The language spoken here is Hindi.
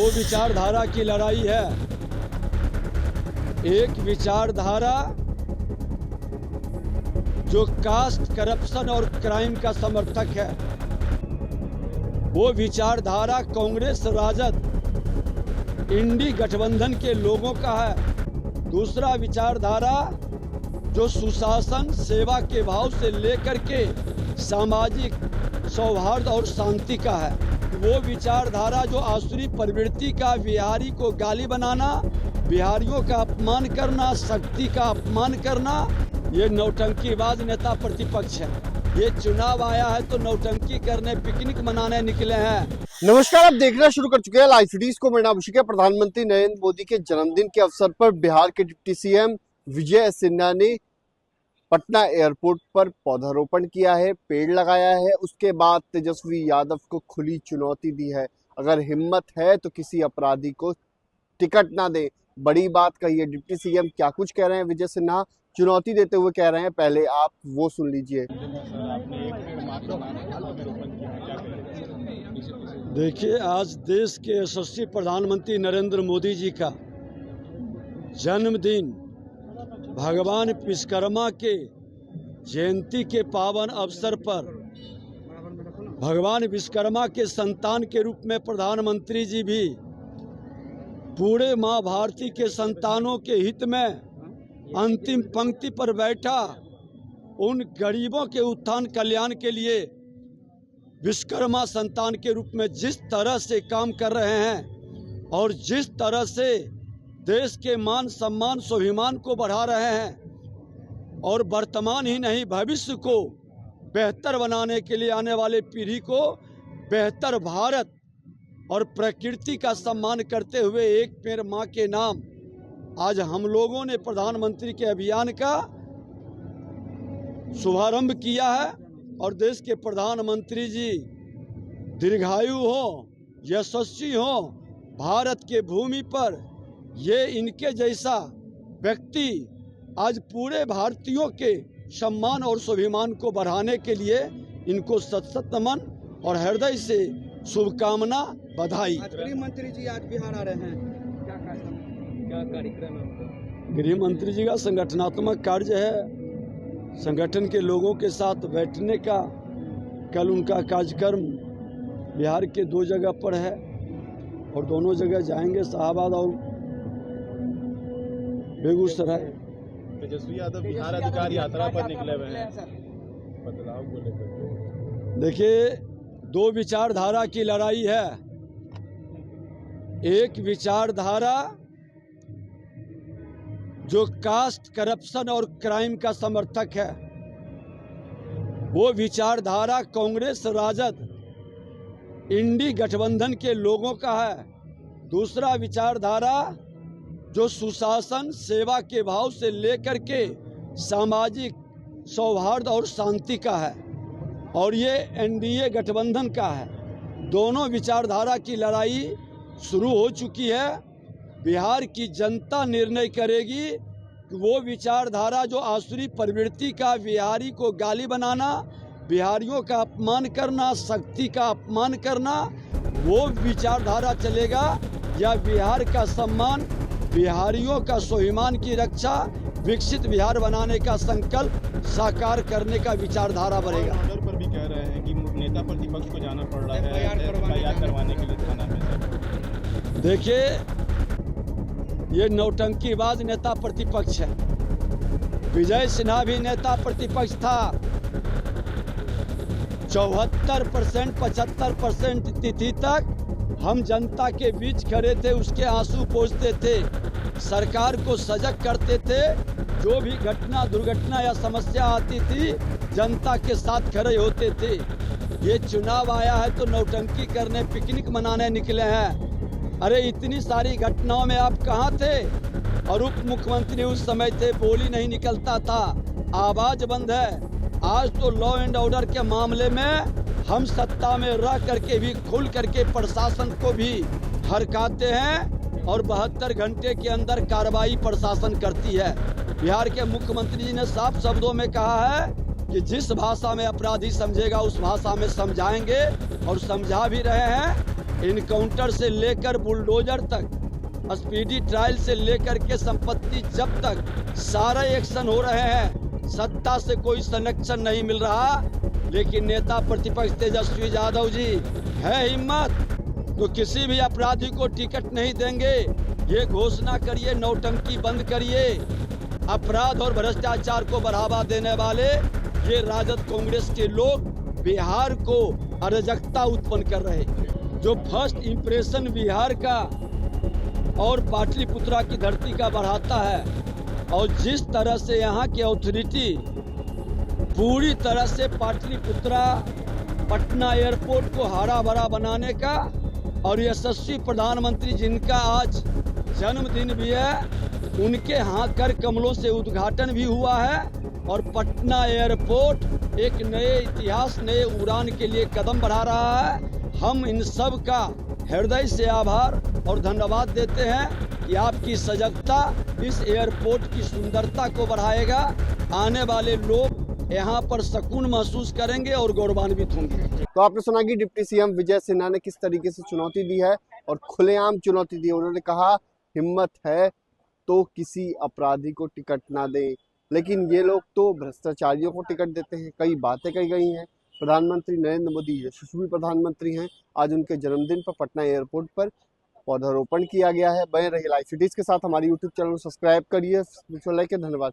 दो विचारधारा की लड़ाई है। एक विचारधारा जो कास्ट करप्शन और क्राइम का समर्थक है, वो विचारधारा कांग्रेस राजद इंडी गठबंधन के लोगों का है। दूसरा विचारधारा जो सुशासन सेवा के भाव से लेकर के सामाजिक सौहार्द और शांति का है। वो विचारधारा जो आसुरी प्रवृत्ति का, बिहारी को गाली बनाना, बिहारियों का अपमान करना, शक्ति का अपमान करना, ये नौटंकीबाज नेता प्रतिपक्ष है। ये चुनाव आया है तो नौटंकी करने, पिकनिक मनाने निकले हैं। नमस्कार, आप देखना शुरू कर चुके हैं लाइव सिटीज को। मेरा नाम अभिषेक है। प्रधानमंत्री नरेंद्र मोदी के जन्मदिन के अवसर पर बिहार के डिप्टी सीएम विजय सिन्हा ने पटना एयरपोर्ट पर पौधारोपण किया है, पेड़ लगाया है। उसके बाद तेजस्वी यादव को खुली चुनौती दी है, अगर हिम्मत है तो किसी अपराधी को टिकट ना दे। बड़ी बात कही है। डिप्टी सीएम क्या कुछ कह रहे हैं विजय सिन्हा, चुनौती देते हुए कह रहे हैं, पहले आप वो सुन लीजिए। देखिए, आज देश के यशस्वी प्रधानमंत्री नरेंद्र मोदी जी का जन्मदिन भगवान विश्वकर्मा के जयंती के पावन अवसर पर भगवान विश्वकर्मा के संतान के रूप में प्रधानमंत्री जी भी पूरे माँ भारती के संतानों के हित में अंतिम पंक्ति पर बैठा उन गरीबों के उत्थान कल्याण के लिए विश्वकर्मा संतान के रूप में जिस तरह से काम कर रहे हैं और जिस तरह से देश के मान सम्मान स्वाभिमान को बढ़ा रहे हैं और वर्तमान ही नहीं भविष्य को बेहतर बनाने के लिए आने वाले पीढ़ी को बेहतर भारत और प्रकृति का सम्मान करते हुए एक पेड़ माँ के नाम आज हम लोगों ने प्रधानमंत्री के अभियान का शुभारंभ किया है। और देश के प्रधानमंत्री जी दीर्घायु हो, यशस्वी हो, भारत के भूमि पर ये इनके जैसा व्यक्ति आज पूरे भारतीयों के सम्मान और स्वाभिमान को बढ़ाने के लिए इनको सत नमन और हृदय से शुभकामना, बधाई। गृह मंत्री जी आज बिहार आ रहे हैं, क्या कार्यक्रम है? गृह मंत्री जी का संगठनात्मक कार्य है, संगठन के लोगों के साथ बैठने का। कल उनका कार्यक्रम बिहार के 2 जगह पर है और दोनों जगह जाएंगे, शाहबाद और बेगूसराय। तेजस्वी यादव बिहार अधिकार यात्रा पर निकले हुए हैं, बदलाव को लेकर। देखिए, 2 विचारधारा की लड़ाई है। एक विचारधारा जो कास्ट करप्शन और क्राइम का समर्थक है, वो विचारधारा कांग्रेस राजद इंडी गठबंधन के लोगों का है। दूसरा विचारधारा जो सुशासन सेवा के भाव से लेकर के सामाजिक सौहार्द और शांति का है, और ये एनडीए गठबंधन का है। दोनों विचारधारा की लड़ाई शुरू हो चुकी है। बिहार की जनता निर्णय करेगी कि वो विचारधारा जो आसुरी प्रवृत्ति का, बिहारी को गाली बनाना, बिहारियों का अपमान करना, शक्ति का अपमान करना, वो विचारधारा चलेगा, या बिहार का सम्मान, बिहारियों का स्वाभिमान की रक्षा, विकसित बिहार बनाने का संकल्प साकार करने का विचारधारा बढ़ेगा। ऑर्डर पर भी कह रहे हैं कि नेता प्रतिपक्ष को जाना पड़ रहा है एफआईआर करवाने के लिए थाना में। देखिए, ये नौटंकीबाज नेता प्रतिपक्ष है। विजय सिन्हा भी नेता प्रतिपक्ष था। 74% 75% तिथि तक हम जनता के बीच खड़े थे, उसके आंसू पोंछते थे, सरकार को सजग करते थे। जो भी घटना, दुर्घटना या समस्या आती थी, जनता के साथ खड़े होते थे। ये चुनाव आया है तो नौटंकी करने, पिकनिक मनाने निकले हैं। अरे इतनी सारी घटनाओं में आप कहाँ थे? और उप मुख्यमंत्री उस समय थे, बोली नहीं निकलता था, आवाज बंद है। आज तो लॉ एंड ऑर्डर के मामले में हम सत्ता में रह करके भी खुल करके प्रशासन को भी हरकाते हैं और 72 घंटे के अंदर कार्रवाई प्रशासन करती है। बिहार के मुख्यमंत्री जी ने साफ शब्दों में कहा है कि जिस भाषा में अपराधी समझेगा उस भाषा में समझाएंगे, और समझा भी रहे हैं। इनकाउंटर से लेकर बुलडोजर तक, स्पीडी ट्रायल से लेकर के संपत्ति जब्त तक सारे एक्शन हो रहे हैं। सत्ता से कोई संरक्षण नहीं मिल रहा, लेकिन नेता प्रतिपक्ष तेजस्वी यादव जी है हिम्मत तो किसी भी अपराधी को टिकट नहीं देंगे। ये घोषणा करिए, नौटंकी बंद करिए। अपराध और भ्रष्टाचार को बढ़ावा देने वाले ये राजद कांग्रेस के लोग बिहार को अराजकता उत्पन्न कर रहे हैं। जो फर्स्ट इंप्रेशन बिहार का और पाटलिपुत्रा की धरती का बढ़ाता है, और जिस तरह से यहाँ की अथॉरिटी पूरी तरह से पाटलिपुत्रा पटना एयरपोर्ट को हरा भरा बनाने का, और यशस्वी प्रधानमंत्री जिनका आज जन्मदिन भी है, उनके हाथ कर कमलों से उद्घाटन भी हुआ है, और पटना एयरपोर्ट एक नए इतिहास, नए उड़ान के लिए कदम बढ़ा रहा है। हम इन सब का हृदय से आभार और धन्यवाद देते हैं कि आपकी सजगता इस एयरपोर्ट की सुंदरता को बढ़ाएगा। आने वाले लोग यहाँ पर सुकून महसूस करेंगे और गौरवान्वित होंगे। तो आपने सुना कि डिप्टी सीएम विजय सिन्हा ने किस तरीके से चुनौती दी है और खुलेआम चुनौती दी। उन्होंने कहा हिम्मत है तो किसी अपराधी को टिकट ना दें, लेकिन ये लोग तो भ्रष्टाचारियों को टिकट देते हैं। कई बातें कही गई हैं। प्रधानमंत्री नरेंद्र मोदी यशस्वी प्रधानमंत्री हैं। आज उनके जन्मदिन पर पटना एयरपोर्ट पर पौधारोपण किया गया है। बने रहिए लाइव सिटीज के साथ। हमारी यूट्यूब चैनल को सब्सक्राइब करिए। धन्यवाद।